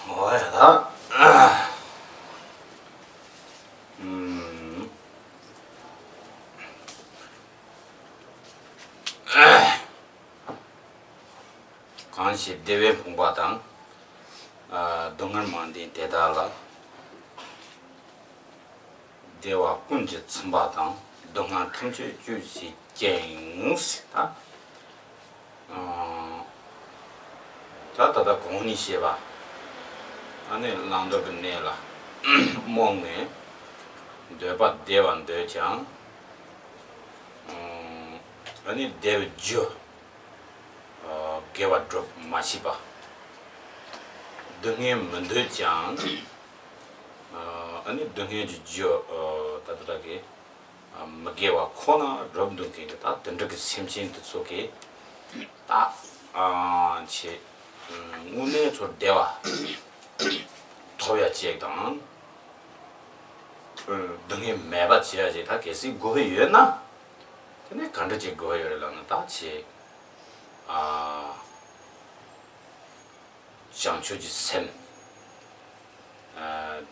뭐야, 관시 대외 봉바당 동을 만든 대달라 대화 군지 첨바당 동안 통치 주시 쟁스다 자다다 공니시바 안에 랑도를 내라 몽네 대바 대완 대장 아니 대죠 개와 드롭 마시바 등에 문들장 아니 등에 주죠 따뜻하게 마개와 코나 럼둥게 다 던득이 샘신 속에 딱아치 오늘 저 대화 토야 지역당 등에 매바 지야지 다 계속 고해였나 근데 간다지 고해열라는 다치 장초지 샘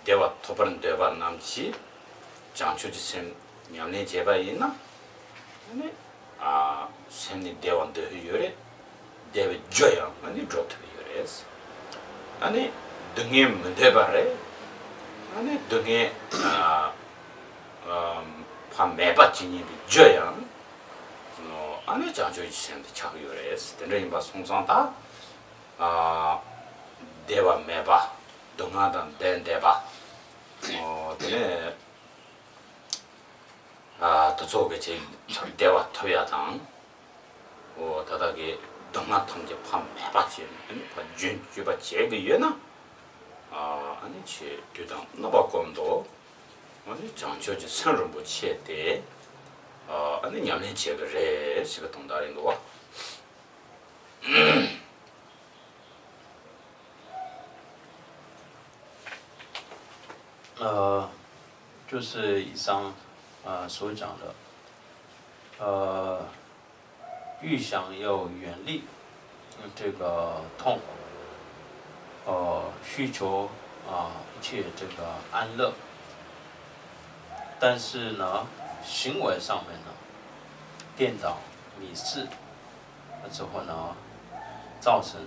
대화 토벌은 대화 남지 장초지 샘 냠내 제바 있나 아니 샘니 대원도 요래 대비 줘야 아니 드롭트 요래스 아니 등에 문대바래 아니 등에 판 매바지니 줘야 아니 장초지 샘도 차고 요래스 근데 봐 송상다 대화 매바 동하단 된 대바 네 또 저게 제 대화 토야당 다다게 동하 통제 판 매바지 아니 준 주바 제가 예나 아니 제 교당 나바kom도 아니 장초지 선을 못 치에 아니 냠내 제가 래 시가 동다린 거就是以上所讲的，预想要远离这个痛，需求一切这个安乐，但是呢，行为上面呢，颠倒迷失，之后呢，造成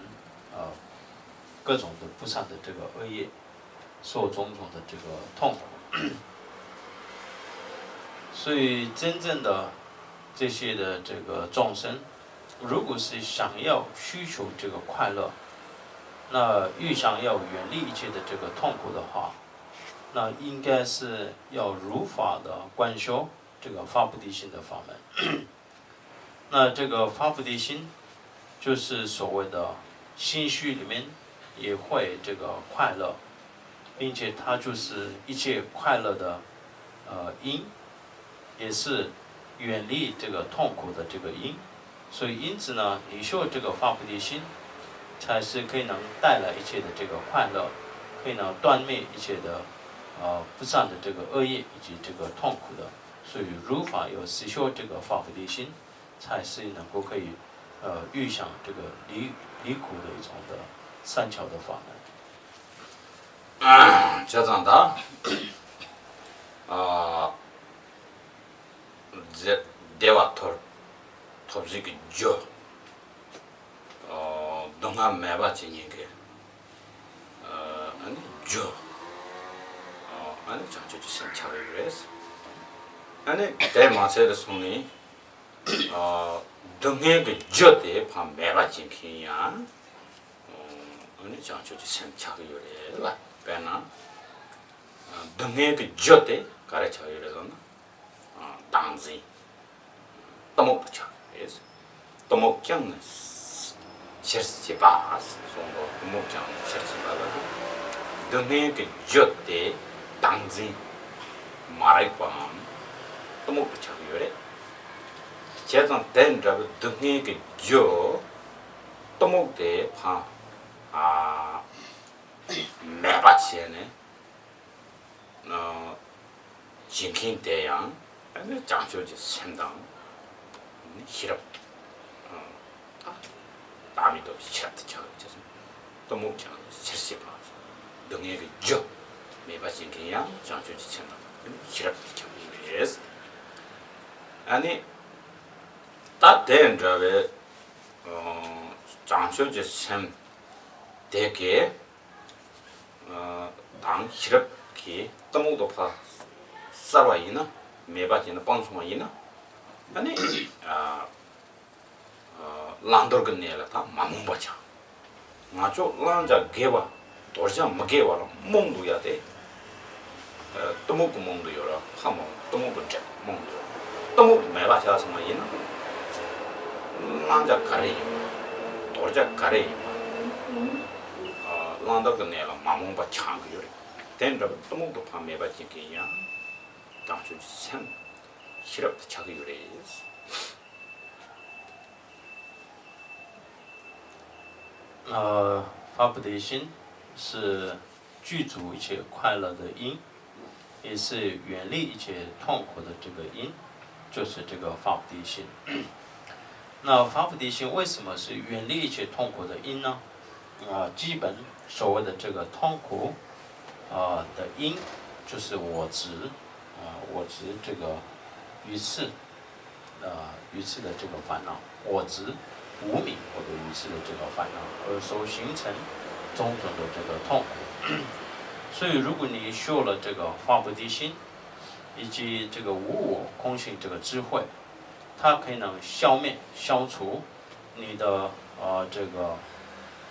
各种的不善的这个恶业。受种种的这个痛苦，所以真正的这些的这个众生，如果是想要需求这个快乐，那欲想要远离一切的这个痛苦的话，那应该是要如法的观修这个发菩提心的法门。那这个发菩提心，就是所谓的心虚里面也会这个快乐。并且它就是一切快乐的因，也是远离这个痛苦的这个因，所以因此呢，你修这个发菩提心，才是可以能带来一切的这个快乐，可以能断灭一切的不善的这个恶业以及这个痛苦的，所以如法有实修这个发菩提心，才是能够可以预想这个离苦的一种的善巧的法门。자잔다 대화 톱식이 줘 동화 매바지니게 아니 줘 아니 장초지 생차를 그랬어 아니 대마세를 손이 동해 그 줘대 반 매바지니야 아니 장초지 생차를 그래 배나 등에 그 젖대 가르쳐요 그래서 당지 떠먹죠 그래서 떠먹장은 실시바 송도 떠먹장 실시바가 등에 그 젖대 당지 말할 뻔 떠먹죠 그래 제가 된다고 등에 그저 떠먹대 파 매바치에네 진킹 대양 아니 장초지 샘당 히럽 남이도 시럽도 저 또 목장 실시 봐 등에 그 저, 매바진 그냥 장초지 참, 시럽 참 아니, 따뜻한 저에 장초지 참 되게 당 시럽기 떠먹도 파 싸와 있나 매바지는 방송와 있나 아니 란더근네라 다 마문바자 나죠 란자 개와 도르자 먹개와 몽도야 돼 떠먹고 몽도요라 하모 떠먹고 제 몽도 떠먹고 매바자 정말 있나 란자 가래 도르자 가래 란더근네라 마문바 창그 요래 된다 떠먹도 파 매바지게야 당초 참 시럽 차기 요래发不得心是具足一切快乐的因，也是远离一切痛苦的这个因，就是这个发不得心。那发不得心为什么是远离一切痛苦的因呢？基本所谓的这个痛苦的因就是我执，我执这个鱼刺，鱼刺的这个烦恼，我执。无明或者于是的这个烦恼，而所形成种种的这个痛苦。所以，如果你修了这个发菩提心，以及这个无我空性这个智慧，它可以能消灭、消除你的这个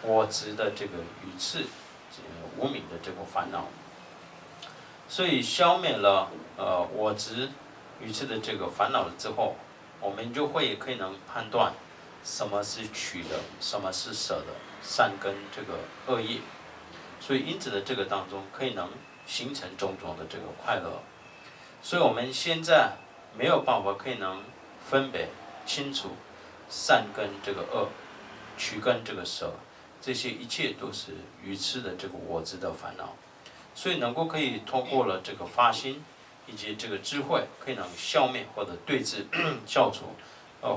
我执的这个愚痴、无明的这个烦恼。所以，消灭了我执、愚痴的这个烦恼了之后，我们就会可以能判断。什么是取的，什么是舍的，善根这个恶业，所以因此的这个当中，可以能形成种种的这个快乐。所以我们现在没有办法可以能分别清楚善根这个恶，取根这个舍，这些一切都是愚痴的这个我执的烦恼。所以能够可以通过了这个发心以及这个智慧，可以能消灭或者对治消除。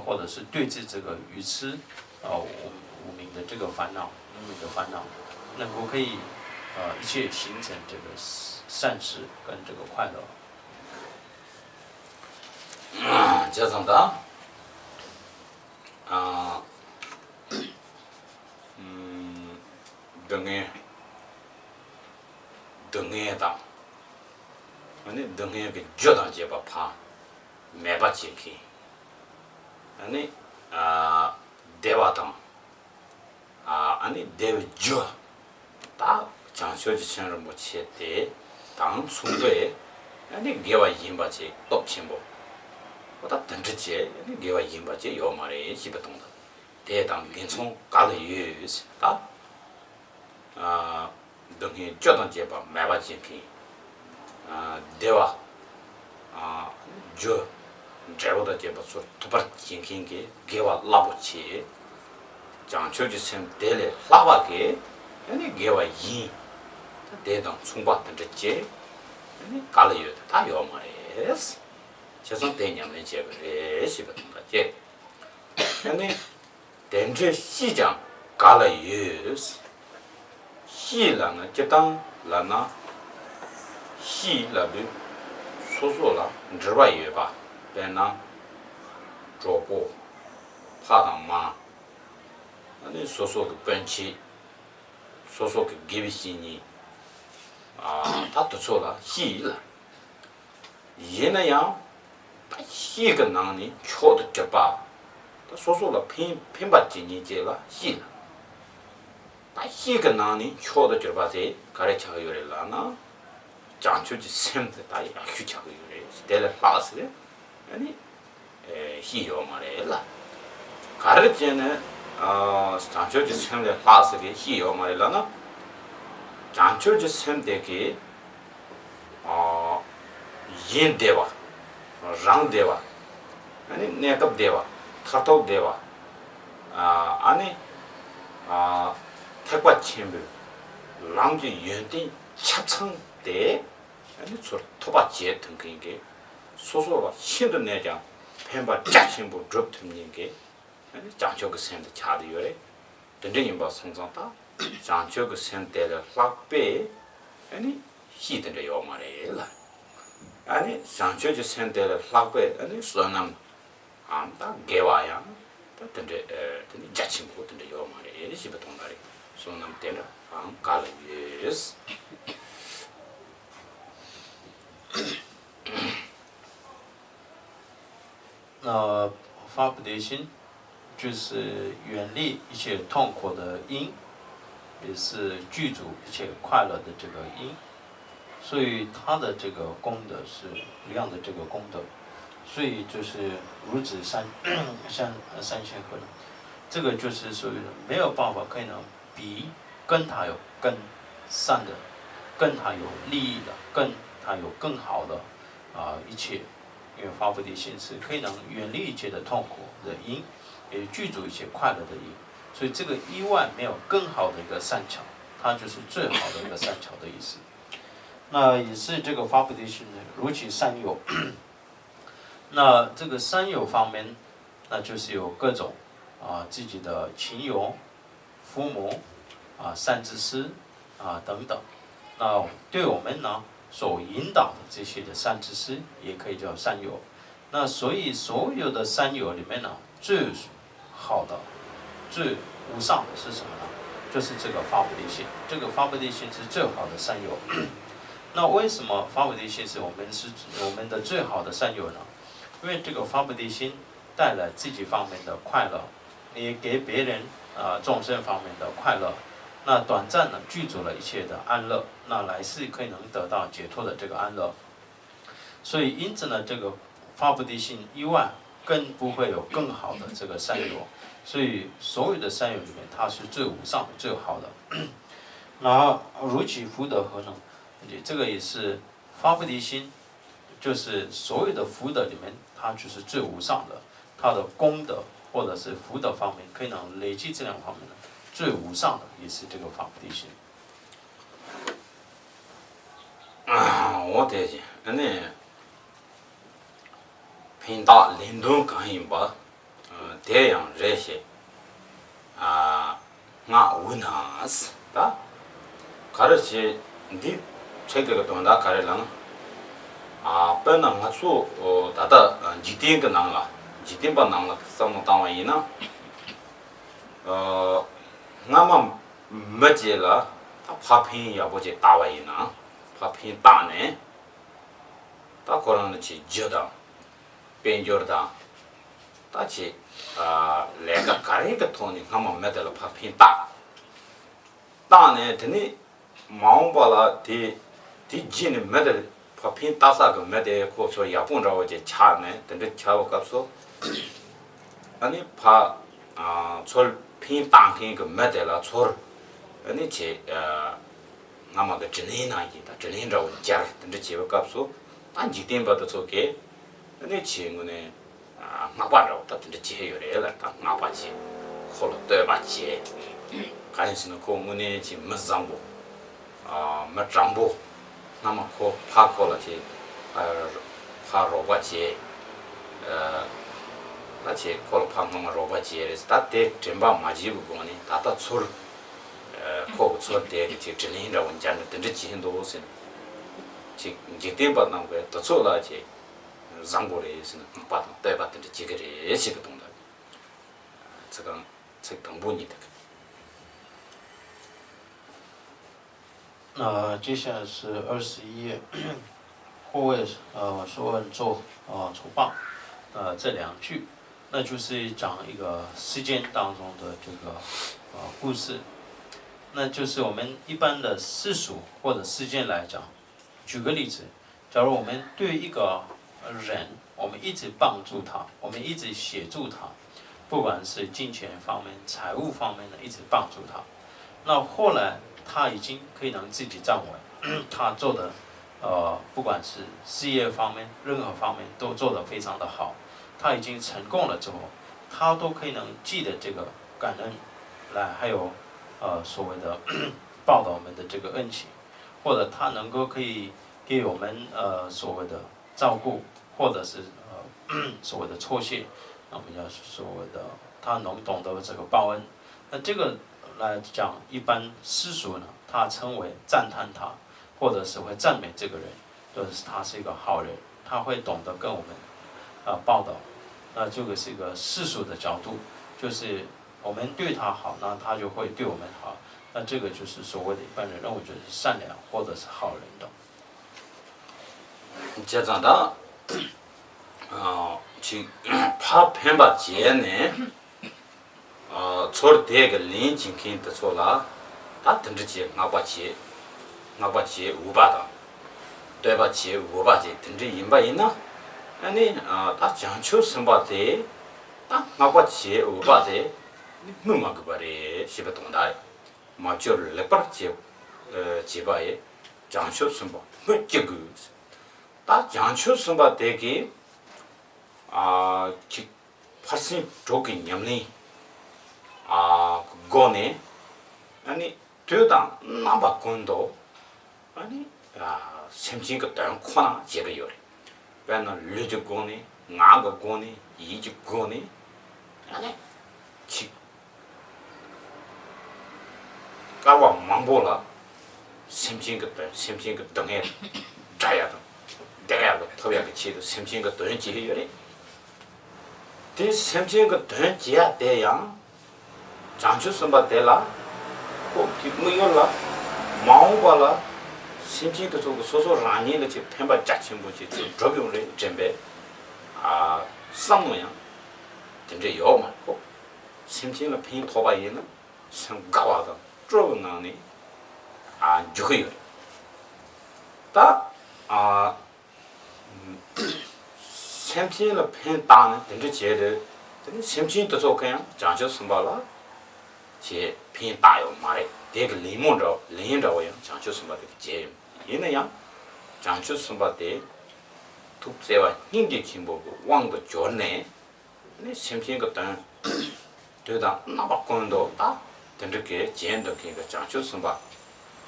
或者是对治这个愚痴，无明的这个烦恼，无明的烦恼，能够可以，一切形成这个善事跟这个快乐。这种的，등에 다, 아니 등에 그 저당 제바 파, 매바 지키. 아니 대화당 아니 대외죠 다 장소지천을 못 치때 당 수배 아니 개와 임바지 똑침보 보다 던지지 아니 개와 임바지 요 말에 집어동다 대당 괜찮 갈유스 다 등에 저당 제바 매바지키 대화 저 제보다 제보서 두발 킹킹게 개와 라보치 장초지 셈 데레 라바게 아니 개와 이 대당 충받던 제 아니 갈려 다 요마레스 저선 대냐면 제거래 시부터 제 아니 덴제 시장 갈려스 시라는 제당 라나 시라비 소소라 저와예 봐 배나 조보 파당마 아니 소소의 번치 소소의 기비신이 다 도초라 시라 얘네야 시가 나니 초도 잡아 소소라 핀받지니 제라 시라 다 시가 나니 초도 잡아세 가르쳐 요래라나 장초지 샘데 다 휴차고 요래 데레 파스에 아니 히요 말해라 가르치는 장초지 샘데 파스게 히요 말해라나 장초지 샘데게 인데와 랑데와 아니 내갑데와 타톡데와 아니 택과 챔ber 랑지 연디 찹창데 아니 저 토바지에 등긴 게 소소가 신도 내자 펜바 짝신부 드롭트는 게 아니 장초그 샘데 차디요래 던전이 뭐 성장다 장초그 샘데를 락베 아니 히든데 요 말이라 아니 상처지 센데를 하고 아니 소남 안다 개와야 근데 근데 자친구 근데 요 말이 집에 동가리 소남 때라 안 갈레스发不得心，就是远离一切痛苦的因，也是具足一切快乐的这个因，所以它的这个功德是一样的这个功德，所以就是如指三千河，这个就是属于没有办法可以能比跟他有更善的，跟他有利益的，跟他有更好的一切。因为发菩提心是可以能远离一切的痛苦的因，也具足一切快乐的因，所以这个以外没有更好的一个善巧，它就是最好的一个善巧的意思。那也是这个发菩提心呢，如其三有。那这个三有方面，那就是有各种自己的亲友、父母善知识等等。那对我们呢？所引导的这些的善知识，也可以叫善友。那所以所有的善友里面呢，最好的、最无上的是什么呢？就是这个发菩提心。这个发菩提心是最好的善友。那为什么发菩提心是我们的最好的善友呢？因为这个发菩提心带来自己方面的快乐，也给别人众生方面的快乐。那短暂呢，具足了一切的安乐，那来世可以能得到解脱的这个安乐。所以因此呢，这个发菩提心以外，更不会有更好的这个善友。所以所有的善友里面，它是最无上、最好的。然后如其福德何能？这个也是发菩提心，就是所有的福德里面，它就是最无上的。它的功德或者是福德方面，可以能累积这两方面的。最无上的也是这个发菩提心。我得是，那平大领导讲一把，这样这些我无奈是，哒，可是你这个东西可是啷本来我说大家几点个啷了，几点把啷了，什么单位呢？我们没接了，他拍片也不接大位呢，拍片大呢，他可能去接的，编剧的，他去那个改个头呢，我们没得了拍片大，大呢，他呢忙把了，他今年没得拍片大啥个没得，可说也不知道我这掐呢，等着掐我告诉，你拍做。片当天个没得了错，你去我们个真理那一的真理着我家，等着结果告诉，俺几点把它做给，你去我呢我把着，他等着结有来了，他我把结，好了对把结，还是那个我呢去没上过，没涨过，那么可怕过了去，怕肉把结，那些可能旁边罗巴接的，他得真把马吉不过呢，他错了，可不错的这真理着我讲的，等着几很多是，这点把那个得错了这，让过来是把对吧？等着几个人是个懂的，这个同步你的。那接下来是21页，或为说问做除谤，这两句。那就是讲一个世间当中的这个故事，那就是我们一般的世俗或者世间来讲，举个例子，假如我们对一个人，我们一直帮助他，我们一直协助他，不管是金钱方面、财务方面的一直帮助他，那后来他已经可以能自己站稳，他做的不管是事业方面、任何方面都做得非常的好。他已经成功了之后，他都可以能记得这个感恩，来还有所谓的报答我们的这个恩情，或者他能够可以给我们所谓的照顾，或者是所谓的错谢，那我们叫所谓的他能懂得这个报恩。那这个来讲，一般世俗呢，他称为赞叹他，或者是会赞美这个人，就是他是一个好人，他会懂得跟我们报道。那这个是一个世俗的角度，就是我们对他好，那他就会对我们好。那这个就是所谓的一般人认为就是善良或者是好人的。接着的，请怕偏把节呢，错这个临近看的错了，他等着节我把节500的，对吧？节500节等着100呢，那你他讲求什么的，我把节500的，你没个把的是不懂的，嘛就是来把节700讲求什么，没这个。다 장초 선바 되게 기 파신 조기 냠니 고네 아니 되다 나바 건도 아니 샘진 거 다른 코나 제가 요래 왜나 르지 고네 나가 고네 이지 고네 아니 기 까와 망보라 샘진 거 등에 자야도 대가特别个气的sem情个短节有嘞，这sem情个短节这样，长出什么的啦，或没有啦，忙过了，sem情个这个说让你的去偏把家庭不去作用嘞准备什么样，真正要嘛，sem情个偏拖把人呢，像搞啊的作用呢，就会有，但샘신을 팬 땅은 된지 제를 샘신도 좋게요. 장초 선발라 제 팬다요 말에 되게 리몬저 린저요. 장초 선발의 제 얘네야 장초 선발때 툭세와 힘게 김보고 왕도 좋네. 네 샘신 같은 되다 나바콘도 다 된게 제엔도 그 장초 선발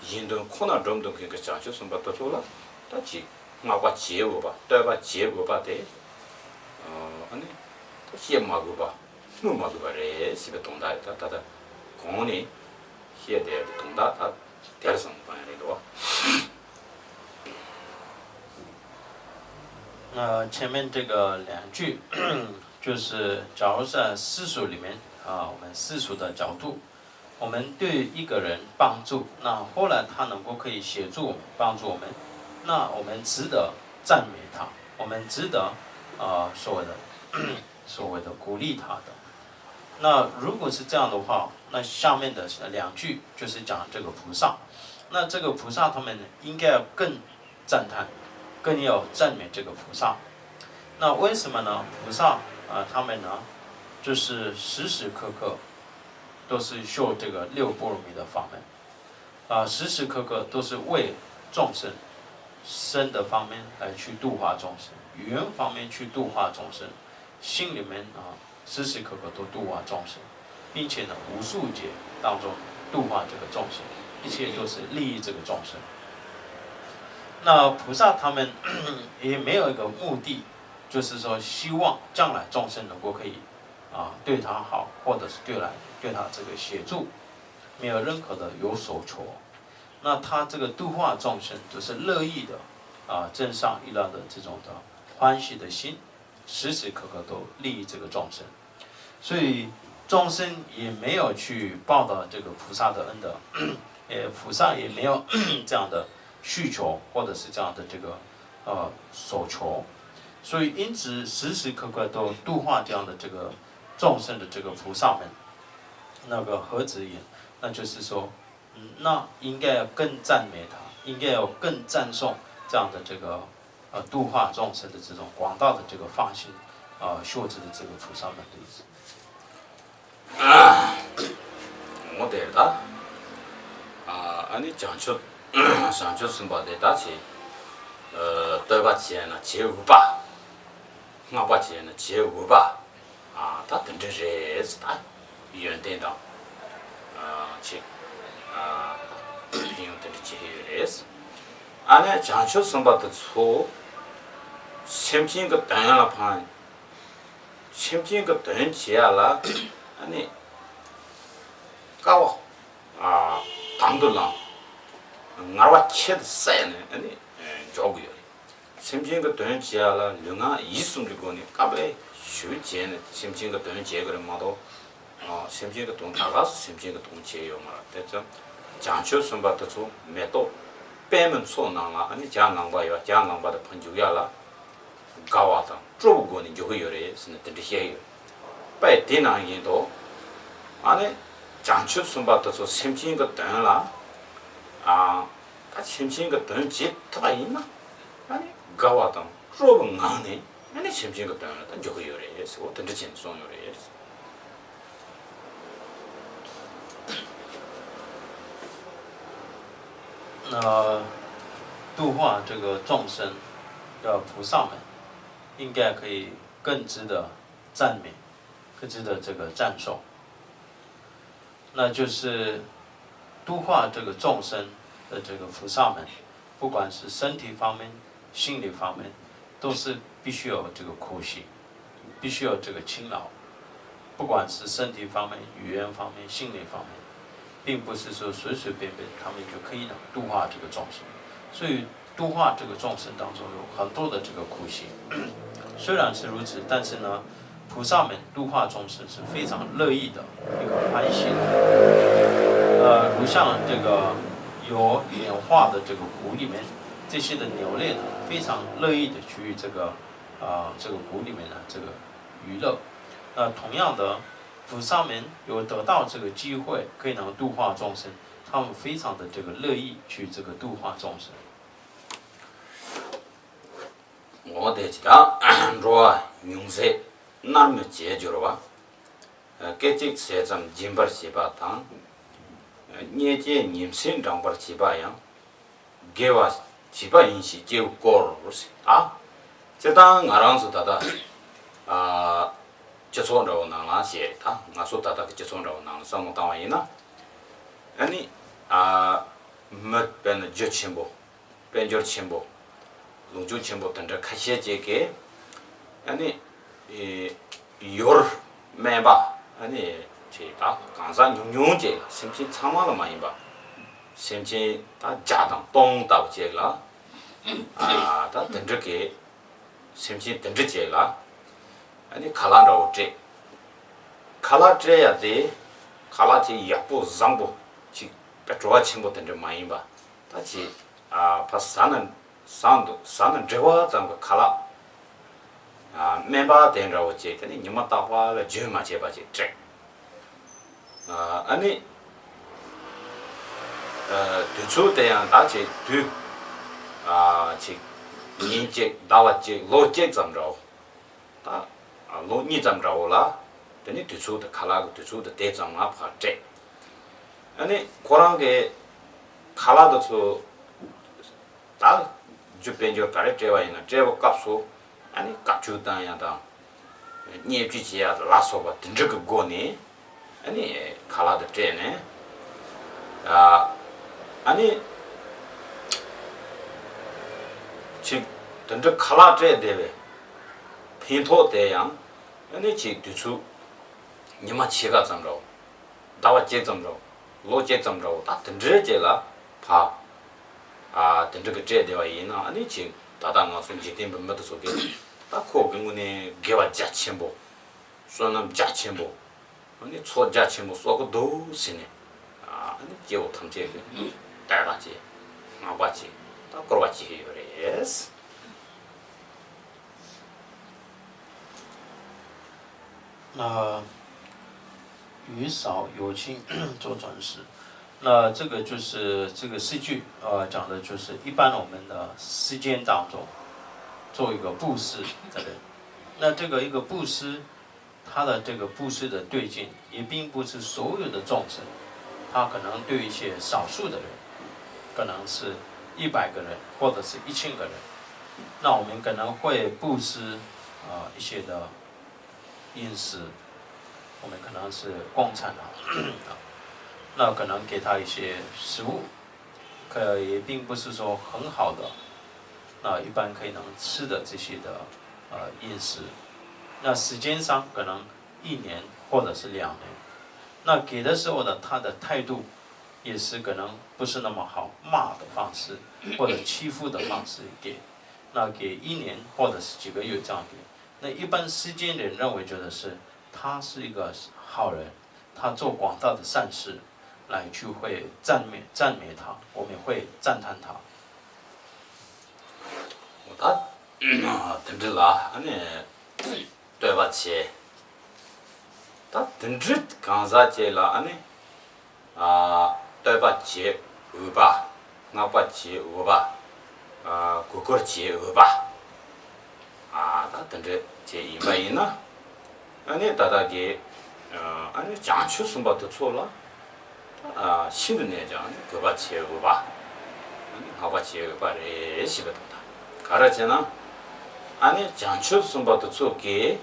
인도 코너 좀도 그 장초 선발도 좋라. 다지 나봐 제어봐 떠봐 제어봐 돼 아니 또 시에 마고봐 뭐 마고봐래 집에 동다 다다 공원이 시에 돼 동다 다 대선 방향에도 前面这个2句就是假如在世俗里面我们世俗的角度，我们对一个人帮助，那后来他能够可以协助我们帮助我们，那我们值得赞美他，我们值得所谓的鼓励他的。那如果是这样的话，那下面的2句就是讲这个菩萨。那这个菩萨他们应该要更赞叹，更要赞美这个菩萨。那为什么呢？菩萨他们呢，就是时时刻刻都是修这个6波罗蜜的法门，时时刻刻都是为众生身的方面来去度化众生，语言方面去度化众生，心里面时时刻刻都度化众生，并且呢无数劫当中度化这个众生，一切都是利益这个众生。那菩萨他们也没有一个目的，就是说希望将来众生能够可以对他好，或者是对他这个协助，没有任何的有所求。那他这个度化众生都是乐意的正上一浪的这种的欢喜的心，时时刻刻都利益这个众生，所以众生也没有去报答这个菩萨的恩德，菩萨也没有这样的需求或者是这样的这个所求，所以因此时时刻刻都度化这样的这个众生的这个菩萨们，那个何止也，那就是说，那应该要更赞美他，应该要更赞颂这样的这个度化众生的这种广大的这个发心修持的这个菩萨们的意思。我得的아니 장초 선바데다치对吧钱呢节500我把钱呢节500他等着日子他远点的去用等着节日子아니 장초 선바데 초 샘진 거 당연한 판 샘진 거 된 지야라 아니 까워 당들랑 나와 쳇 세네 아니 저거요 심진가 돈 지야라 류가 이숨을 거니 까베 슈제네 심진가 돈 지야그를 마도 심진가 돈 다가서 심진가 돈 지야요 말아 됐죠 장초 선바도 메도 빼면 소나라 아니 장강바요 장강바의 번주야라 가와다 쪼고니 저거요래 스네 뜻이에요 빠 디나기도 안에 장초 선바도 심진가 돈라 심신가 돈 집터가 있나? 아니 가와당 좁은 안에 아니 심신가 돈은 저거 요래서 어떤 진 송요래.度化这个众生的菩萨们，应该可以更值得赞美，更值得这个赞颂。那就是度化这个众生的这个菩萨们，不管是身体方面、心理方面，都是必须有这个苦行，必须有这个勤劳。不管是身体方面、语言方面、心理方面，并不是说随随便便他们就可以度化这个众生。所以度化这个众生当中有很多的这个苦行。虽然是如此，但是呢，菩萨们度化众生是非常乐意的一个欢喜的。如像这个有演化的这个谷里面，这些的鸟类呢，非常乐意的去这个谷里面的这个娱乐。同样的，菩萨们有得到这个机会，可以能度化众生，他们非常的这个乐意去这个度化众生。我得知道，若用些那么解决了吧？给这些咱们金巴西巴当，你这你身上巴西巴样，给我西巴因西就过了是啊，这当俺让是他的接触着那那些他，俺说他接触着那什么单位呢？아니 몇 배는 저 첨보, 벤저 첨보, 농주 첨보 등등 카시에제게 아니 요 매바 아니 제가 강산 용용제 심지 참아도 많이 봐. 심지 다 자당 똥다고 제가 다 등저게 심지 등저제라 아니 칼란라고 제 칼라제야 돼 칼라제 약보 장보 지 배troa 첨보 등저 많이 봐. 다지 파산은 산은 저와 장고 칼라 멤버 된다고 제더니 니마 따와가 주마 제바지 제 아니 두초대양 다지 지 니제 다와지 로제 점로 다 로니 점로라 되니 두초의 칼라고 두초의 대점아 파제 아니 고랑게 칼라도 다 주변저 가르쳐와 있는 제보 값수 아니 값주다야다 니에지지야 라소바 등저그 고니 아니 칼라도 제네 아니 지 등저 칼라 제 대베 핀토 대양 아니 지 두추 니마 치가 점로 다와 제 점로 로제 점로 다 등저제라 파 등저그 제 대와 이나 아니 지 다다가 손지 템버 메도 속에 딱코 근군에 개와 자침보 소남 자침보 아니 초 자침보 쏘고 도시네 아니 제오 탐제 따라지 아바지 딱 그러지 요레스语少有情做转世。那这个就是这个诗句讲的就是一般我们的世间当中做一个布施的人。那这个一个布施，他的这个布施的对境也并不是所有的众生，他可能对一些少数的人，可能是100个人或者是1000个人，那我们可能会布施一些的饮食。我们可能是共产那可能给他一些食物，也并不是说很好的，那一般可以能吃的这些的饮食。那时间上可能1年或者是2年，那给的时候呢，他的态度也是可能不是那么好骂的方式，或者欺负的方式给，那给1年或者是几个月这样给。那一般世间人认为觉得是他是一个好人，他做广大的善事，来就会赞美他，我们会赞叹他。다 든들라 아니 되바치 다 든드 강자제라 아니 되바치 우바 나바치 우바 고거치 우바 다 든드 제 이마이나 아니 다다게 아니 장추 숨바도错了 신은 내장 그바치 우바 아니 나바치 우바레 시베도 가르치나 아니 장출 숨바도 좋게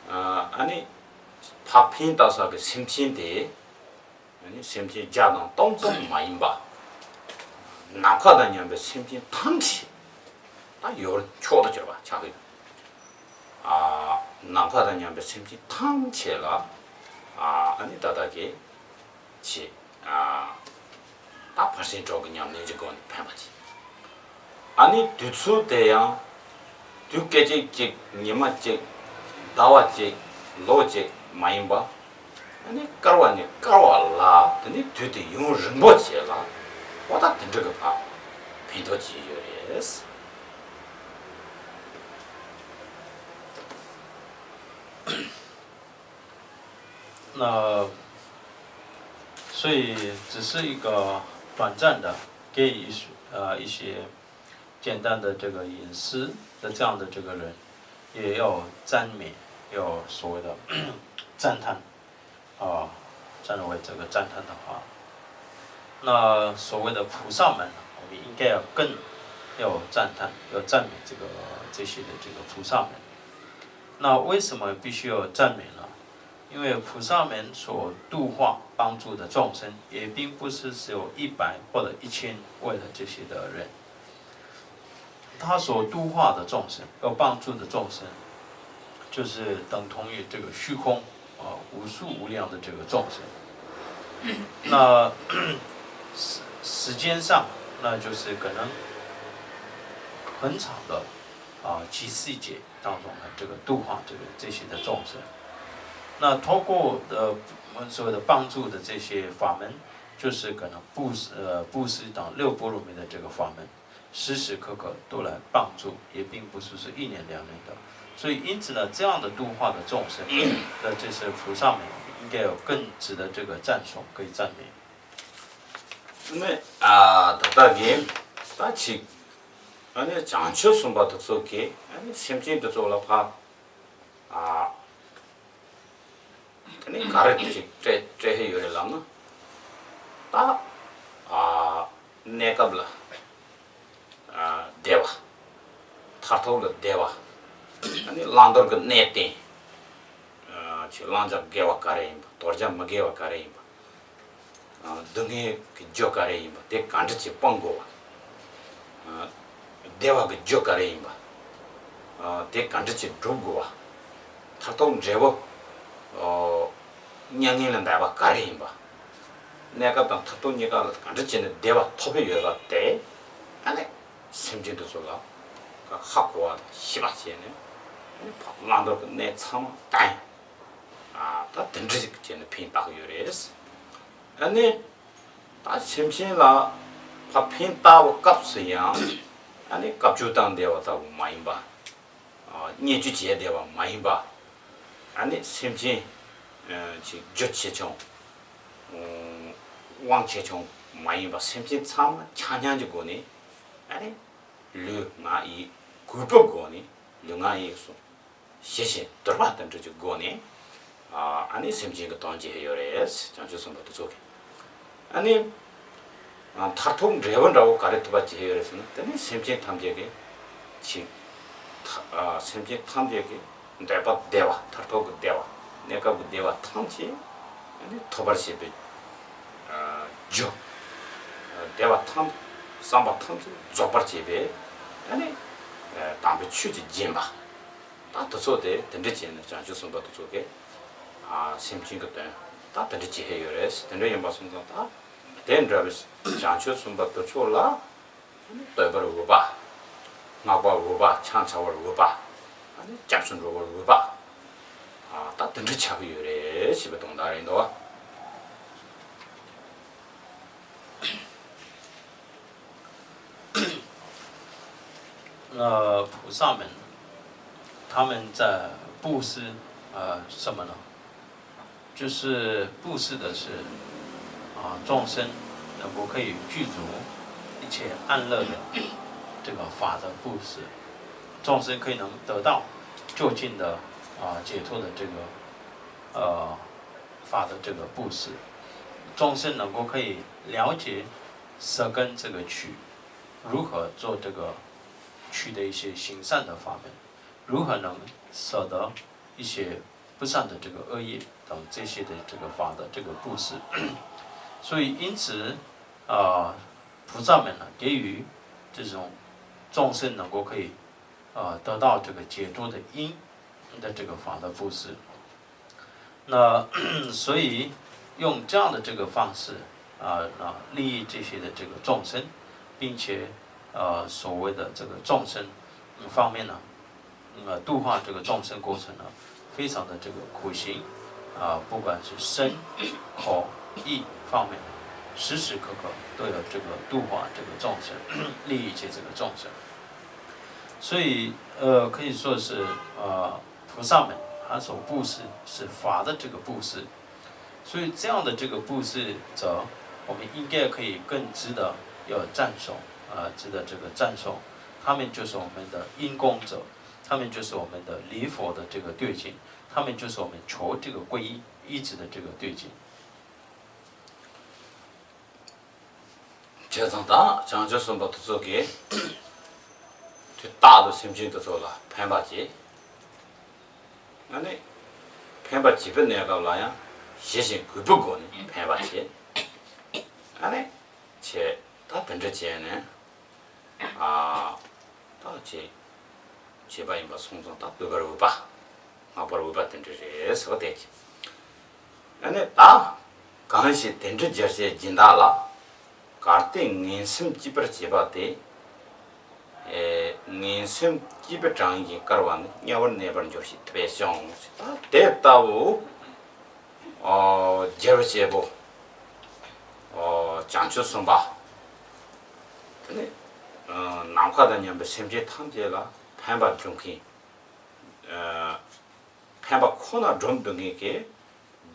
아니 파핀 따서게 심신데 아니 심신 자는 동좀 많이 봐 나카다냐면 심신 탐시 다 요 초도 줘 봐. 자기 나카다냐면 심신 탐치라 아니 다다게 다 벌써 저거냐 내지 건 패바지 아니 뒤수대야 뒤께지 니마지 나와지 로지 마임바 아니 까와라 근데 뒤에 용 른보지라 와다 된저거 봐 빈도지 요레스 那所以只是一个短暂的给一些简单的这个隐私的这样的这个人，也要赞美，要所谓的赞叹，赞为这个赞叹的话。那所谓的菩萨们，我们应该要赞叹，要赞美这些的这个菩萨们。那为什么必须要赞美呢？因为菩萨们所度化帮助的众生，也并不是只有100或者1000位的这些的人。他所度化的众生，要帮助的众生，就是等同于这个虚空无数无量的这个众生。那时间上，那就是可能很长的几世界当中的这个度化这些的众生。那通过我们所谓的帮助的这些法门，就是可能布施等6波罗蜜的这个法门。时时刻刻都来帮助，也并不是1年2年的，所以因此呢，这样的度化的众生的这些菩萨们，应该有更值得这个赞颂，可以赞美。근데 다다게 다치 아니 장초 숨바도 좋게 아니 심진도 좋라 파 아니 가르치 제 요래라나 내가블라 देवा थाथौल देवा अनि लांदर ग नेते छ लांजा गेवा करे तोरजा मगेवा करे दुंगे कि जो करे ते कांड छ पंगो देवा ग जो करे ते कांड छ दुगो थाथौ जेवो न्यांगिल दावा करे 내가 딱 थाथौ निगा कांड छ देवा थोबे योगा ते 아니 심지도 졸라 학고와 시바시네 란도 내참 따 다 던지지 전에 핀딱 요레스 아니 다 심신라 파핀따고 값이야 아니 값주당 되었다고 많이 봐 니주지에 되어 많이 봐 아니 심신 지 저치총 왕체총 많이 봐 심신 참 찬양지고니 아니 르나이 굴법고니 르나이소 시시 들어봤던 저 고니 아니 심지가 돈지 해요레스 장주선부터 저기 아니 타통 레원라고 가르쳐봤지 해요레스는 때문에 심지 탐지에게 심지 탐지에게 내가 대화 타통 대화 내가 그 대화 탐지 아니 토발시비 저 대화 탐 삼바 탐지 조바치베 아니 담배 취지 짐바 다 도서대 던지지는 장주선부터 저게 심지가 때 다 던지지 해요레스 던지는 봤습니다 다点着想去什么不错了，对不了吧？我把我把抢超我把，讲顺着我把，他等着抢个有嘞，是不懂大人多。那菩萨们，他们在布施什么呢？就是布施的是众生能够可以具足一切安乐的这个法的布施，众生可以能得到就近的解脱的这个法的这个布施，众生能够可以了解舍根这个取如何做这个取的一些行善的法门，如何能舍得一些不善的这个恶业等这些的这个法的这个布施。所以因此菩萨们呢给予这种众生能够可以得到这个解脱的因的这个法的布施。那所以用这样的这个方式利益这些的这个众生，并且所谓的这个众生方面呢，度化这个众生过程呢，非常的这个苦行不管是身、口、意方面，时时刻刻都有这个度化这个众生，利益这个众生。所以可以说是菩萨们他所布施是法的这个布施，所以这样的这个布施者，我们应该可以更值得要赞颂值得这个赞颂。他们就是我们的因功者，他们就是我们的离佛的这个对境，他们就是我们求这个皈依一直的这个对境。这种大讲就是把它做给，就大的心情都做了，攀把节，那你攀把基本那个那样，写信够不够呢？攀把节，那你且他等着钱呢，他这把人把送上他都把五把，把五把等着这什么代志？那你打刚是等着这些进大了。कार्ते निसम जीपर जीवाते निसम जीपर जांगी करवाने न्यावर नेबर जोशी त्वेशों देवताओं जेवजेबो 장초 선바 근데 남카다 냠베 셈제 탐제라 팬바 중키 팬바 코나 좀 등에게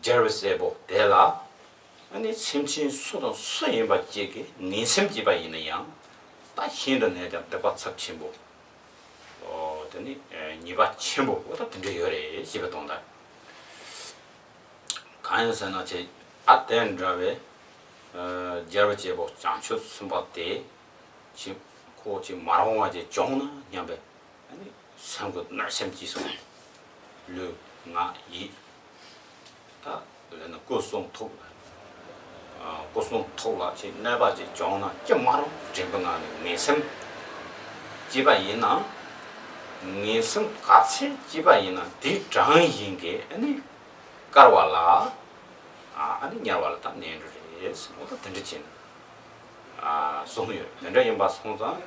제르세보 데라 아니 심신 수도 수행 받지게 니심지바 있는 양 다신은 내가 대박 섭침보 더니 니바 침보 어떤 데 요래 집에 동다 간선은 제 아덴 드라베 제르제보 장초 숨바때 지 고지 마롱아지 종나 냠베 아니 상고 날샘지소 르나 이다 그래는 고송 토 고송 토라 지 내바지 종나 좀 제방안에 내심 집에 있나 내심 같이 집에 있나 뒤장인게 아니 가와라 아니 냐와라 내르레스 모두 던지진 송유 내가 임바 송자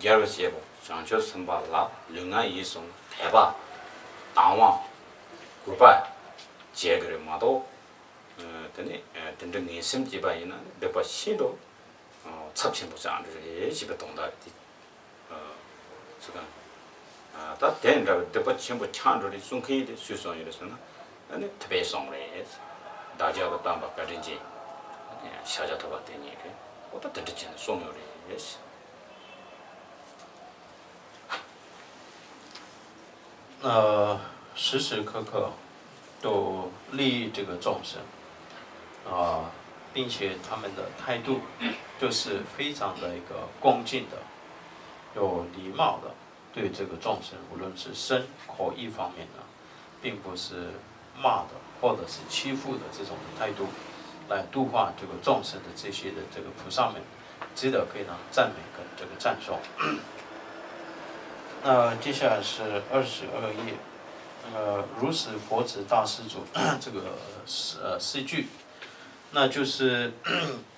제르시에보 장초 선발라 르나 이송 대바 당와 굿바이 제그레 마도等等你身体吧，呢，别把心都插进不上，这基本懂得这个他点着得把全部抢着的，总可以的，最重要的是呢，那特别爽嘞，大家不当把个人间，小家头把点你个，我都等着见爽了嘞，也是。时时刻刻都利益这个众生。并且他们的态度就是非常的一个恭敬的、有礼貌的，对这个众生，无论是身口意方面呢，并不是骂的或者是欺负的这种态度，来度化这个众生的这些的这个菩萨们，值得可以让赞美跟这个赞颂。那接下来是22页，如是佛子大施主这个诗句。那就是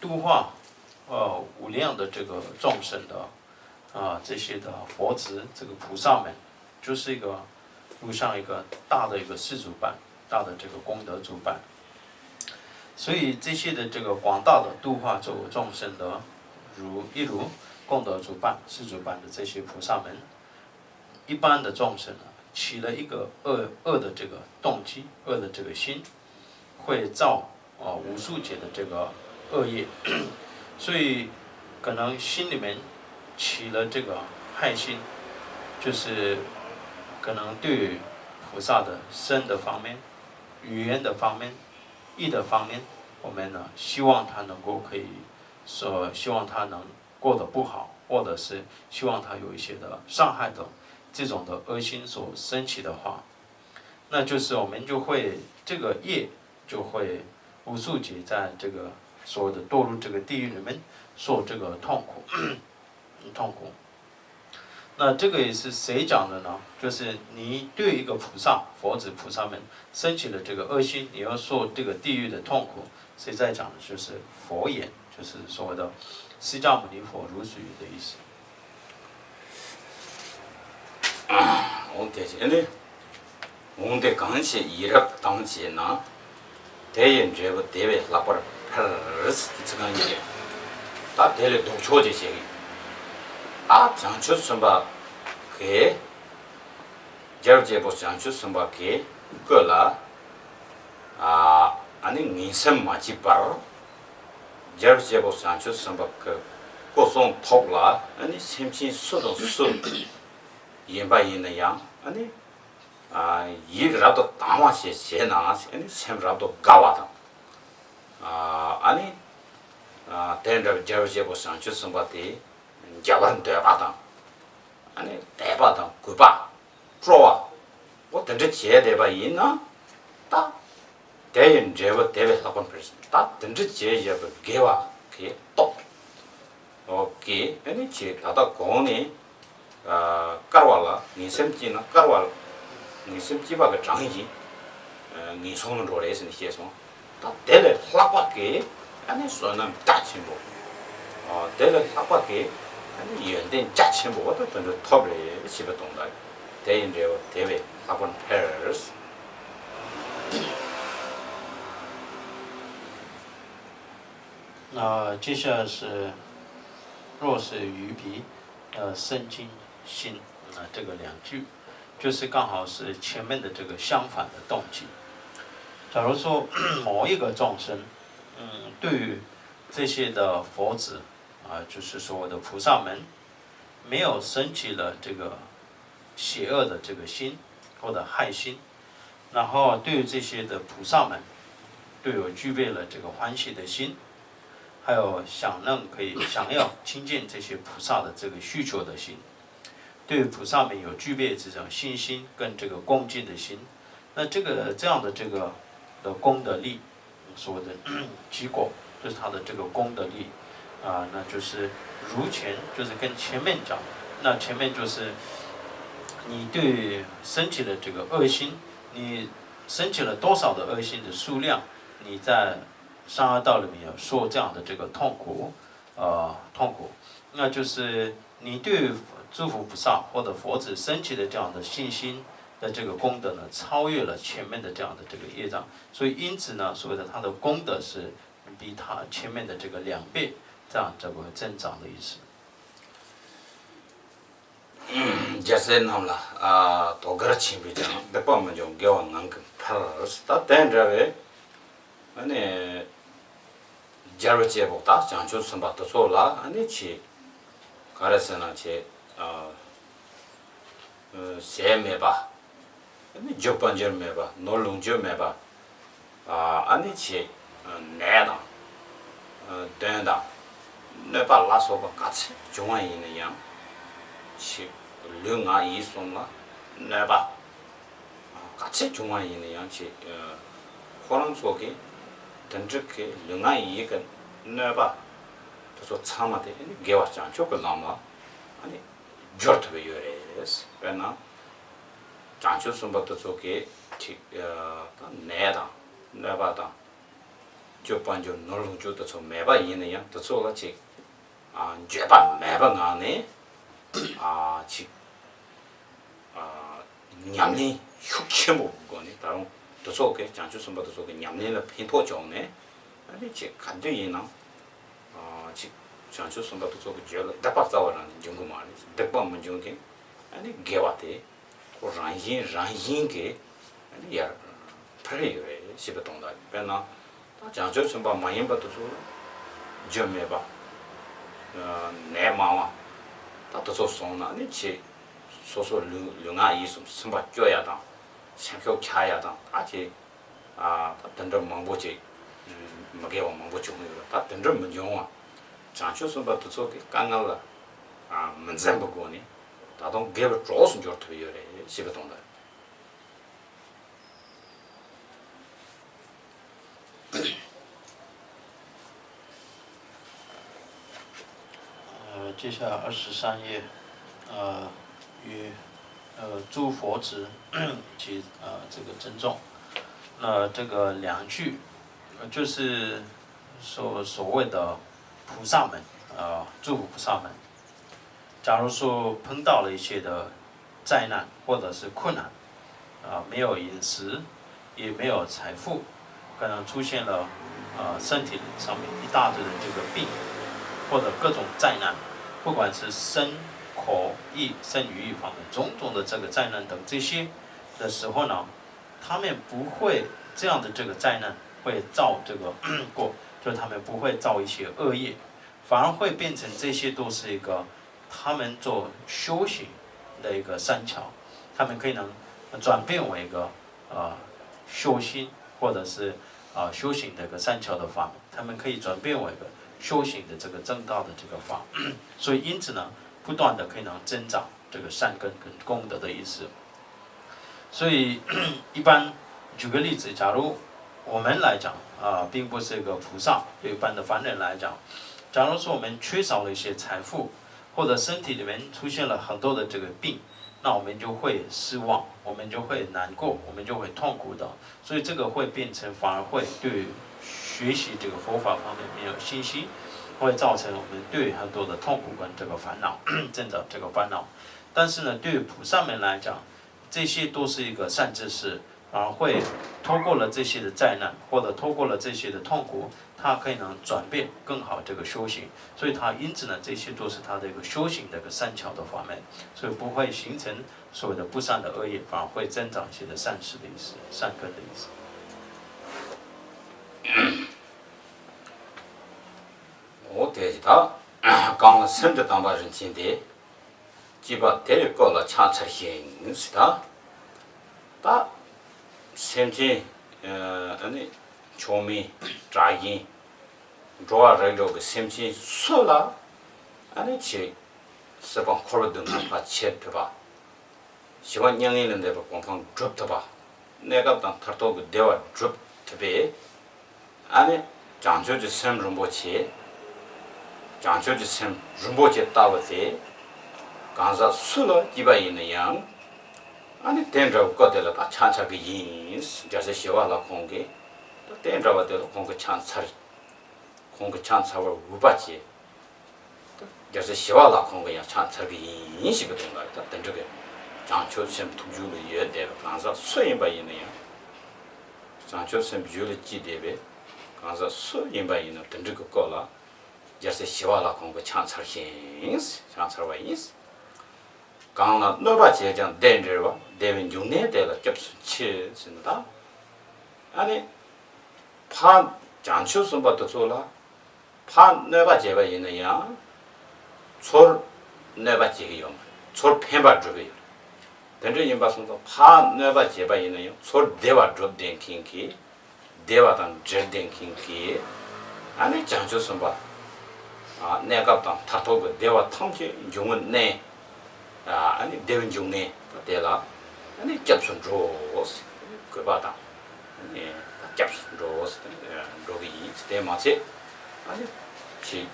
度化无量的这个众生的这些的佛子，这个菩萨们，就是一个如像一个大的一个世主板，大的这个功德主板。所以这些的这个广大的度化周众生的，如功德主板、世主板的这些菩萨们，一般的众生呢，起了一个恶的这个动机、恶的这个心，会造无数劫的这个恶业，所以可能心里面起了这个害心，就是可能对于菩萨的身的方面、语言的方面、意的方面，我们呢希望他能够可以希望他能过得不好，或者是希望他有一些的伤害的这种的恶心所升起的话，那就是我们就会这个业就会无数劫在这个所谓的堕入这个地狱里面受这个痛苦，痛苦。那这个也是谁讲的呢？就是你对一个菩萨、佛子、菩萨们升起了这个恶心，你要受这个地狱的痛苦，谁在讲的？就是佛言，就是所谓的释迦牟尼佛如是语的意思。온데 강시 이럽 당시나 대연 제부 대외 라퍼 페르스 지간이 다 대례 독초지 시기 아 장초 선바 게 저제부 장초 선바 게 그라 아니 민선 마치 바로 저제부 장초 선바 그 고송 톡라 아니 심신 수도 수 연바 있는 양 아니 일이라도 당화시 세나 아니 샘라도 가와다 아니 덴더 저제보 상주 선바티 자반 대바다 아니 대바다 구바 프로와 뭐 덴저 제 대바 있나 다 대인 제보 대베 하건 프레스 다 덴저 제 제보 개와 개또 오케이 아니 제 다다 고니 까르왈라 니셈지나 까르왈 니셈지바 그 장이 니 손은 로레스 니 해서 다 대래 확밖에 아니 소는 다침보 대래 확밖에 아니 연된 자침보가 또 톱에 집에 동다 대인제와 대외 학원 페르스那接下来是若是鱼皮生金心这个两句，就是刚好是前面的这个相反的动机。假如说某一个众生，对于这些的佛子就是所谓的菩萨们，没有升起了这个邪恶的这个心或者害心，然后对于这些的菩萨们，对我具备了这个欢喜的心，还有想要亲近这些菩萨的这个需求的心，对菩萨们有具备这种信心跟这个恭敬的心，那这样的这个的功德力，所谓的结果就是他的这个功德力那就是如前就是跟前面讲，那前面就是你对升起了这个恶心，你升起了多少的恶心的数量，你在三恶道里面有受这样的这个痛苦，那就是你对诸佛菩萨或者佛子升起的这样的信心的这个功德呢，超越了前面的这样的这个业障，所以因此呢，所谓的他的功德是比他前面的这个2倍这样这个增长的意思。자세 남라 도그라치 비잖아 몇번만 좀 겨워 난그 팔아서 다 된다게 아니 자르제보다 장초 선바도 소라 아니 치 가르스나 치 세메바 아니 조반절메바 놀롱절메바 아니 치 내다 된다 내가 라서가 같이 중앙에 있는 양 치 령아 이송라 내가 같이 중앙에 있는 양치 호랑 속에 던적게 령아 이가 내가 또 참아대 개와장 조금 남아 아니 저트베 요레스 왜나 장초 선박도 속에 내다 내바다 저 반jo 놀롱조도 저 매바 있느냐 또 저같이 죄바 매바 안에 지 냠니 흉치 먹거니 다른 또 저게 장주 선바도 저게 냠니를 핀포 좋네 아니 지 간대이나 지 장주 선바도 저게 죄를 답답자와라는 정도 말이 답답 문제게 아니 개와테 그 란인게 아니 야 프레이에 집에 동다 배나 장주 선바 많이 봐도 저 점매봐 내 마와 다도 저 손나 아니 지 소소 류가 있음 선바 줘야다 생표 차야다 아직 던져 망보지 먹게 망보지 다 던져 문용아 장초 선바도 저게 깡알라 문전 보고니 다동 개버 조선 저 토요래 집에 동다接下来23页，与诸佛子及这个珍重。那这个两句，就是所谓的菩萨们诸佛菩萨们，假如说碰到了一些的灾难或者是困难，没有饮食，也没有财富，可能出现了身体上面一大堆的这个病，或者各种灾难。不管是身、口、意、身语意方面种种的这个灾难等这些的时候呢，他们不会这样的这个灾难会造这个过，就是他们不会造一些恶业，反而会变成这些都是一个他们做修行的一个善巧，他们可以能转变为一个修心或者是修行的一个善巧的法门，他们可以转变为一个修行的这个正道的这个法，所以因此呢，不断的可以能增长这个善根跟功德的意思。所以一般举个例子，假如我们来讲并不是一个菩萨，对一般的凡人来讲，假如说我们缺少了一些财富，或者身体里面出现了很多的这个病，那我们就会失望，我们就会难过，我们就会痛苦的。所以这个会变成反而会对学习这个佛法方面没有信心，会造成我们对很多的痛苦跟这个烦恼，真的这个烦恼。但是呢，对于菩萨们来讲，这些都是一个善知识，会透过了这些的灾难，或者透过了这些的痛苦，他可以能转变更好这个修行。所以他因此呢，这些都是他的一个修行的一个善巧的法门，所以不会形成所谓的不善的恶业，反而会增长一些的善事的意思，善根的意思。我대지다刚生的当把人进的，基本得了过了强出现是的，他先前那全面扎营，主要人这个先前说了，那去是帮考虑的那把切对吧？喜欢年轻人的把光放 drop 对吧？那个当他都个对吧 drop 特别，那讲究就什么不切。장초지 샘 rumboje 따와세 간사 술로 기바이는 양 아니 된다고 거들라 다 찬차게 인스 자세 시와라 공게 또 된다고 될 공게 찬차 공게 찬차와 우바지 또 자세 시와라 공게 찬차게 인시가 된 거야 다 된저게 장초지 샘 투주로 예대 간사 수인바이는 양 장초지 샘 주로 지대베 간사 수인바이는 된저거 거라 जैसे शिवाला को छांछर हिंस छांछर वाइस कांगना नोबा जे जन डेंजर वा देवन जुने देला जप्स छि सिनदा 아니 파 장초 선바도 졸라 파 너바 제바 있느냐 솔 너바 제요 솔 펜바 주비 근데 임바선도 파 너바 제바 있느냐 솔 대와 드롭 댕킹키 대와단 젤댕킹키 아니 장초 선바 내가 당 타토고 대화 통치 용은 내 아니 대원 중에 대라 아니 접선 조스 그 바다 예 접선 조스 로기 스테마체 아니 지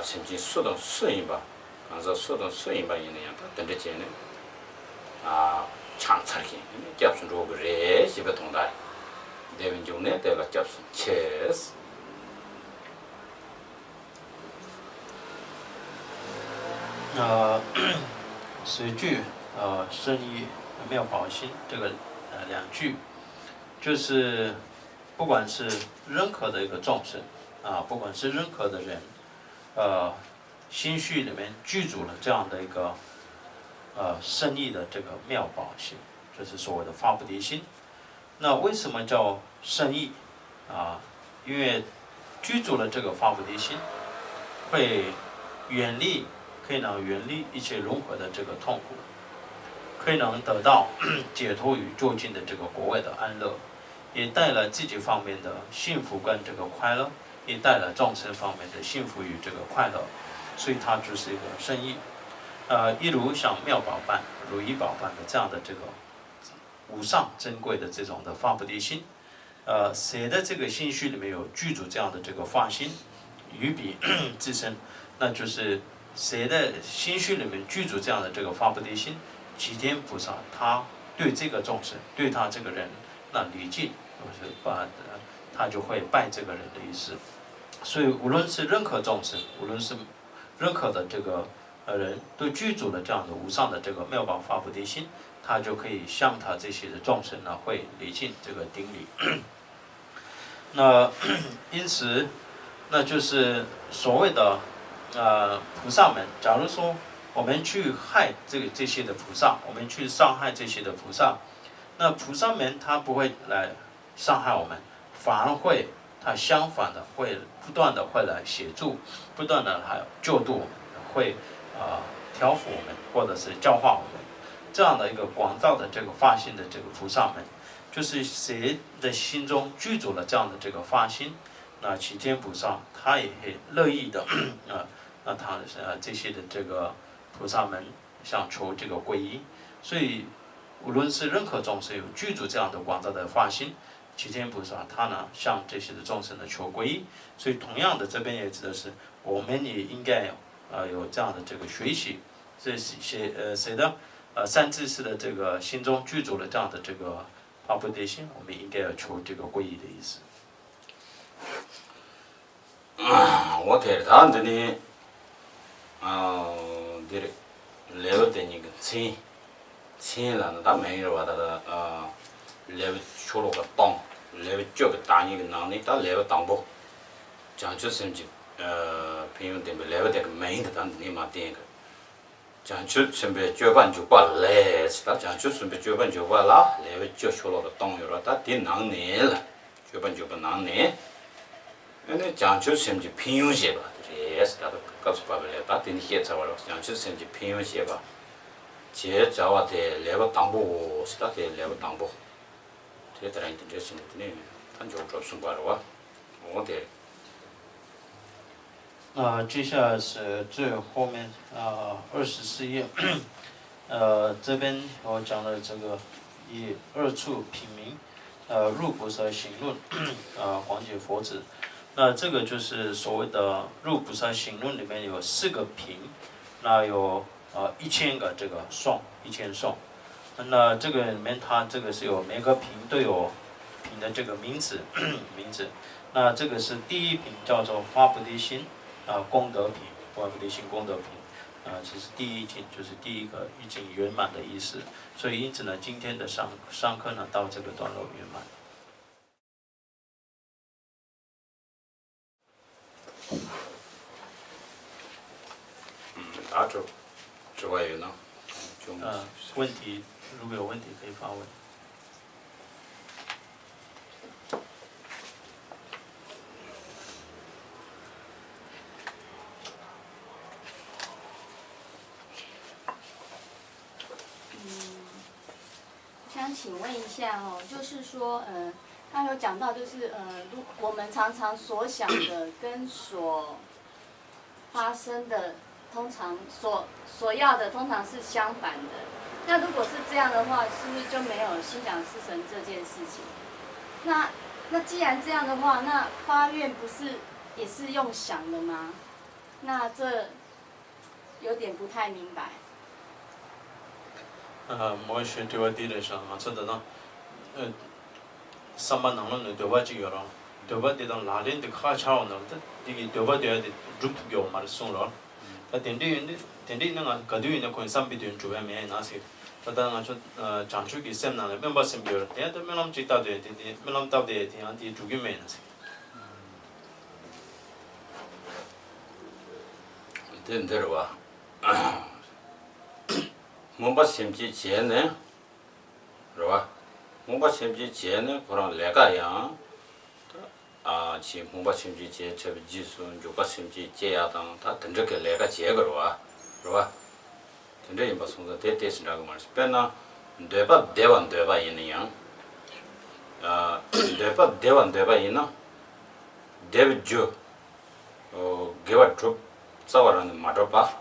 심지 수도 수인바 가서 수도 수인바 있는 양 근데 쟤는 창찰기 접선 로그래 집에 동다 대원 중에 대가 접선 체스 随句圣意妙宝心这个两句，就是不管是任何的一个众生不管是任何的人，心绪里面具足了这样的一个圣意的这个妙宝心，就是所谓的发菩提心。那为什么叫圣意因为具足了这个发菩提心，会可以能远离一切轮回的这个痛苦，可以能得到解脱与究竟的这个国位的安乐，也带来自己方面的幸福跟这个快乐，也带来众生方面的幸福与这个快乐，所以它就是一个圣意。一如像妙宝般、如意宝般的这样的这个无上珍贵的这种的发菩提心，谁的这个心绪里面有具足这样的这个发心，于彼自身，那就是谁的心绪里面具足这样的这个发菩提心，齐天菩萨他对这个众生，对他这个人，那礼敬，就是他就会拜这个人的意思。所以无论是任何众生，无论是任何的这个人都具足了这样的无上的这个妙宝发菩提心，他就可以向他这些的众生呢会礼敬这个顶礼。那因此，那就是所谓的菩萨们。假如说我们去害这些的菩萨，我们去伤害这些的菩萨，那菩萨们他不会来伤害我们，反而会他相反的会不断的会来协助，不断的还救度我们，会调伏我们，或者是教化我们。这样的一个广大的这个发心的这个菩萨们，就是谁的心中具足了这样的这个发心，那齐天菩萨他也会乐意的那他这些的这个菩萨们想求这个皈依。所以无论是任何众生有具足这样的广大的发心，齐天菩萨他呢向这些的众生的求皈依。所以同样的，这边也指的是我们也应该有这样的这个学习，这是谁的善知识的这个心中具足了这样的这个发菩提心，我们应该要求这个皈依的意思。我睇他这里对了的那个钱了，他没有话他的了出了个当，了叫个大一个能力，他了当不，讲究甚至朋友对不了的个没的，但你嘛点个。讲究准备九半九八来，他讲究准备九半九八啦，来就学了个当有了，他点能年了，九半九八能年，那讲究甚至平庸些吧，这是他都告诉爸爸了，他点你写出来了，讲究甚至平庸些吧，这找我的来个当不，是他的来个当不，这当然这是的呢，他就做送过来哇，我的。接下来是最后面24页，这边我讲的这个以二处品名，入菩萨行论，缓解佛子。那这个就是所谓的入菩萨行论里面有4个品，那有1000个这个颂，1000颂。那这个里面它这个是有每个品都有品的这个名字。那这个是第一品叫做发菩提心。功德品，发菩提心功德品，这是第一品，就是第一个已经圆满的意思。所以因此呢，今天的上课呢到这个段落圆满。大致之外有呢？问题如果有问题可以发问。请问一下就是说，刚有讲到，就是我们常常所想的跟所发生的，通常所要的通常是相反的。那如果是这样的话，是不是就没有心想事成这件事情？那既然这样的话，那发愿不是也是用想的吗？那这有点不太明白。我学对话地的上说的呢，上班能论的对话就有了，对话地当哪里的卡巧呢？这个对话对的入土有嘛的送了，点对那个格对那个三比对主要没那些，当然就讲出给什么呢？没把什么有，但是没那么知道的，没那么到的，听下的主要没那些。对对吧？没把什么钱呢？是吧？没把什么钱呢？可能来个样。지 공부 심지 제 지수 조가 심지 제야당 다 던저게 내가 제거로 와. 그러와. 던저 임바 송자 대대신라고 말스. 빼나 대바 대원 대바 있느냐. 대바 대원 대바 있나? 데비주 개와 쭉 싸워라는 말어봐.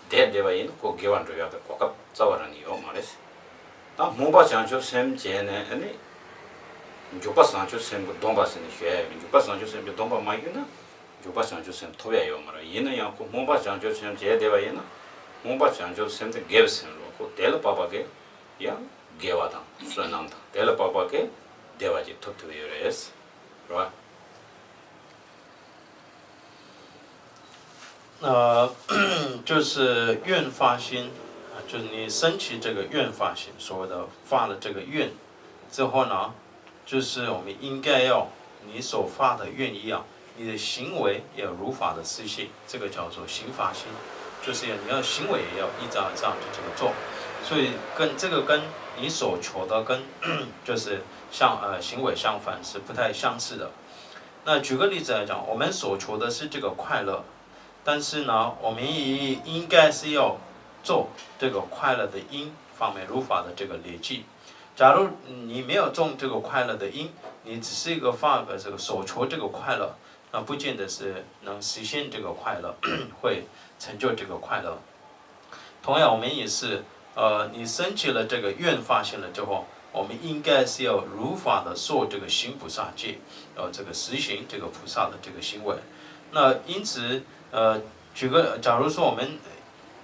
대대바 있는 고 개wan 줘야 돼. 꼭 싸워라는 이유 말이지. 나 공부 장초 셈제네 아니 조파 상주 셈고 동바스니 쉐 조파 상주 셈고 동바 마이나 조파 상주 셈 토야요 말아 이는 양고 몽바 상주 셈 제대와 이나 몽바 상주 셈데 게브셈로 고 델 바바게 야 게와다 선남다 델 바바게 대와지 토토요레스 봐就是愿发心，就是你升起这个愿发心，所谓的发了这个愿之后呢，就是我们应该要你所发的愿一样，你的行为要如法的实行，这个叫做行法心，就是你要行为也要依照这样的这个做，所以跟你所求的跟就是行为相反是不太相似的。那举个例子来讲，我们所求的是这个快乐，但是呢，我们也应该是要做这个快乐的因方面如法的这个累计。假如你没有种这个快乐的因，你只是一个发个这个所求这个快乐，那不见得是能实现这个快乐，会成就这个快乐。同样，我们也是，你升起了这个愿发心了之后，我们应该是要如法的受这个行菩萨戒，这个实行这个菩萨的这个行为。那因此，假如说我们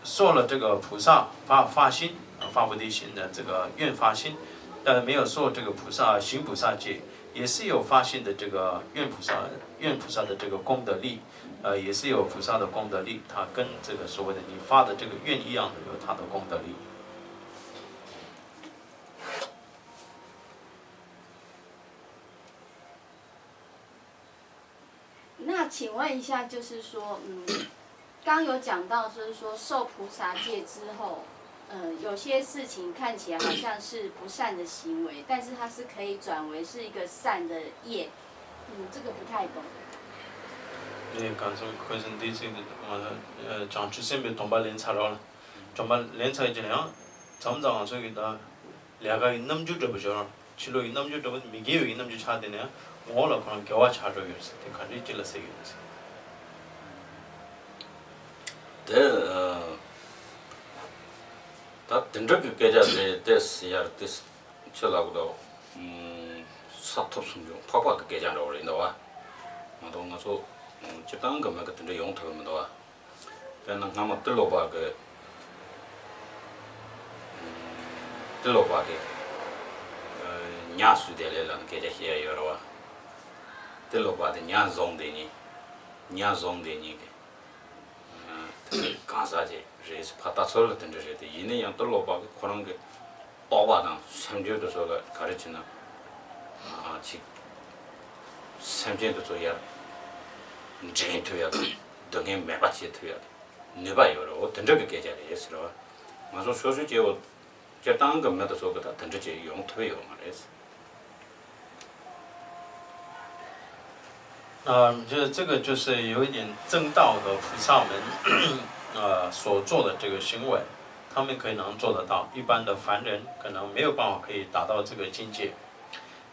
受了这个菩萨发心，发菩提心的这个愿发心。但没有受这个菩萨行菩萨戒，也是有发现的这个愿菩萨的这个功德力，也是有菩萨的功德力，它跟这个所谓的你发的这个愿一样的有它的功德力。那请问一下，就是说，刚有讲到，就是说受菩萨戒之后。有些事情看起来好像是不善的行为，但是它是可以转为是一个善的业，这个不太懂。네, 간성 그것은 디지 장주 셈베 돈발렌 차라라. 정말 렌차 이제요. 점장 저기다 내가 남주 접죠. 치료 남주 접은 미개요 남주 차되네. 뭐라 그런 겨와 차줘요. 그 간지 찔러세요. 다 던저게 깨자데 됐어야 됐 쳐라고도 사톱순종 파파도 깨자라고 그러는데와 나도 나서 집단 거면 같은데 용토면도와 그냥 한번 들러봐 그 들러봐게 냐수데래라는 깨자시야 여러와 들러봐데 냐종데니 간사제 그래서 파타솔 던져져도 이내 양 떨로바 그런 게 떠와당 삼주도 저가 가르치는 지 삼주도 저야 이제 토야 등에 매바치 토야 네바요로 던져게 깨자리 예스로 맞아 소수제고 제당 겁나도 저거다 던져지 용 토요 말했어 就是这个就是有一点正道的菩萨们所做的这个行为，他们可以能做得到，一般的凡人可能没有办法可以达到这个境界。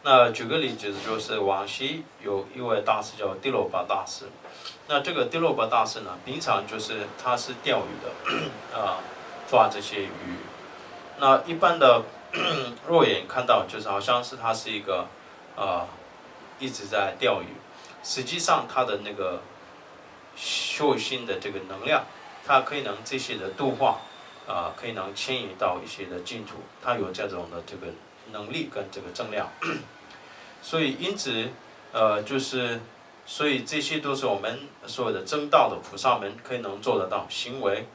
那举个例子，就是往昔有一位大师叫帝罗巴大师，那这个帝罗巴大师呢，平常就是他是钓鱼的，抓这些鱼。那一般的肉眼看到就是好像是他是一个一直在钓鱼。实际上，他的那个修心的这个能量，它可以能这些的度化，可以能牵引到一些的净土，它有这种的这个能力跟这个正量。所以，因此，就是所以这些都是我们所有的正道的菩萨们可以能做得到，行为，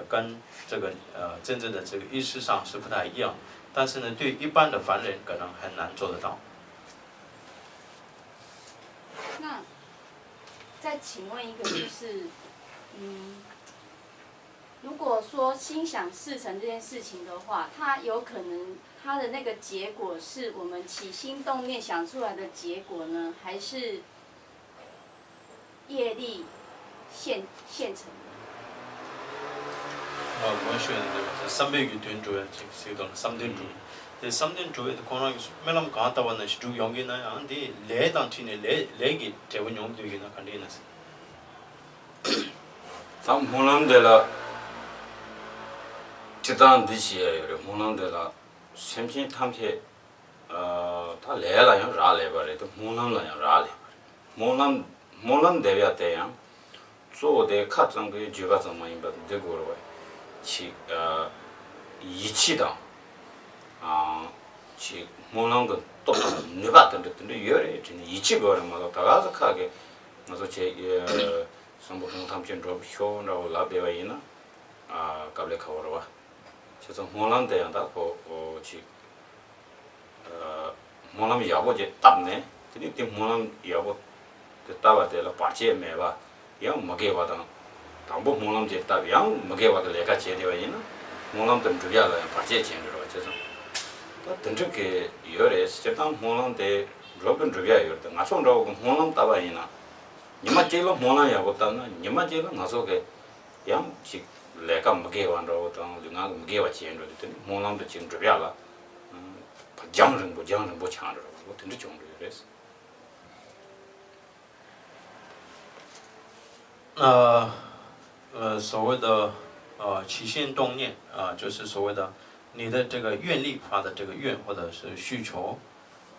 跟这个真正的这个意识上是不太一样，但是呢，对一般的凡人可能很难做得到。那再请问一个，就是如果说心想事成这件事情的话，它有可能它的那个结果是我们起心动念想出来的结果呢，还是业力现成的？뭔 시간인데 300이 된 조야 지금 3된 조. 근데 3된 조에도 코로나 매람 갔다 왔는 시주 연기나 안데 레단티네 레기 대원 용도이나 간리나스. 참 혼란되라 지단 디시에 혼란되라 샘신 탐게 다 레라요 라레바레도 혼란라요 라레. 혼란 대비야 때야. 做的看整个就把怎么一般这个了，去仪器的去莫能个都你把等的原来真的仪器个了嘛，大家是看个，我说去上不同他们建筑修然后那边玩意呢搞来考了吧，就是莫能这样的去莫能要不就打呢，这里的莫能要不就打完的了把钱买吧。 yang mage wada tambo molam je tab yang mage wada leka che de yin molam tan jubya la pa che chen ro che so ta tan ke yore se tam molam de robin jubya yor ta ngason ro ko molam ta ba yin na nima che lo molam ya ko ta na nima che lo ngaso ke yang chi leka mage wan ro ta lu nga mage wa chen ro de molam de chen jubya la pa jang reng bo chang ro ko tan de chong ro yore 所谓的起心动念就是所谓的你的这个愿力发的这个愿或者是需求，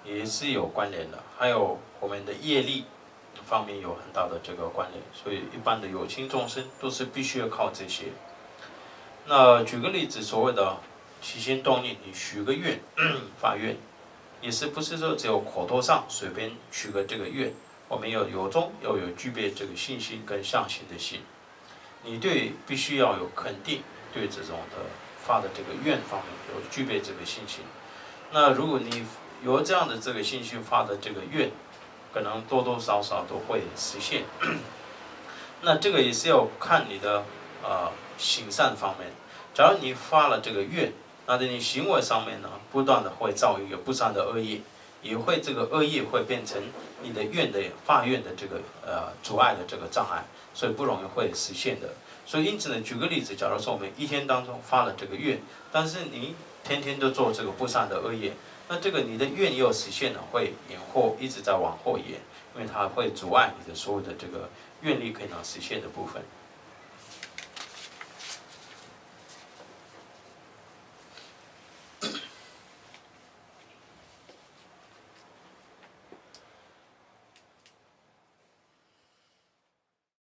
也是有关联的。还有我们的业力方面有很大的这个关联，所以一般的有情众生都是必须要靠这些。那举个例子，所谓的起心动念，你许个愿发愿，也是不是说只有口头上随便许个这个愿。 我们要有具备这个信心跟相信的心，你对必须要有肯定，对这种的发的这个愿方面有具备这个信心。那如果你有这样的这个信心发的这个愿，可能多多少少都会实现。那这个也是要看你的行善方面。假如你发了这个愿，那在你行为上面呢，不断的会造一个不善的恶业。 也会这个恶业会变成你的愿的发愿的这个阻碍的这个障碍，所以不容易会实现的。所以因此呢，举个例子，假如说我们一天当中发了这个愿，但是你天天都做这个不善的恶业，那这个你的愿也有实现了，会延后，一直在往后延，因为它会阻碍你的所有的这个愿力可以能实现的部分。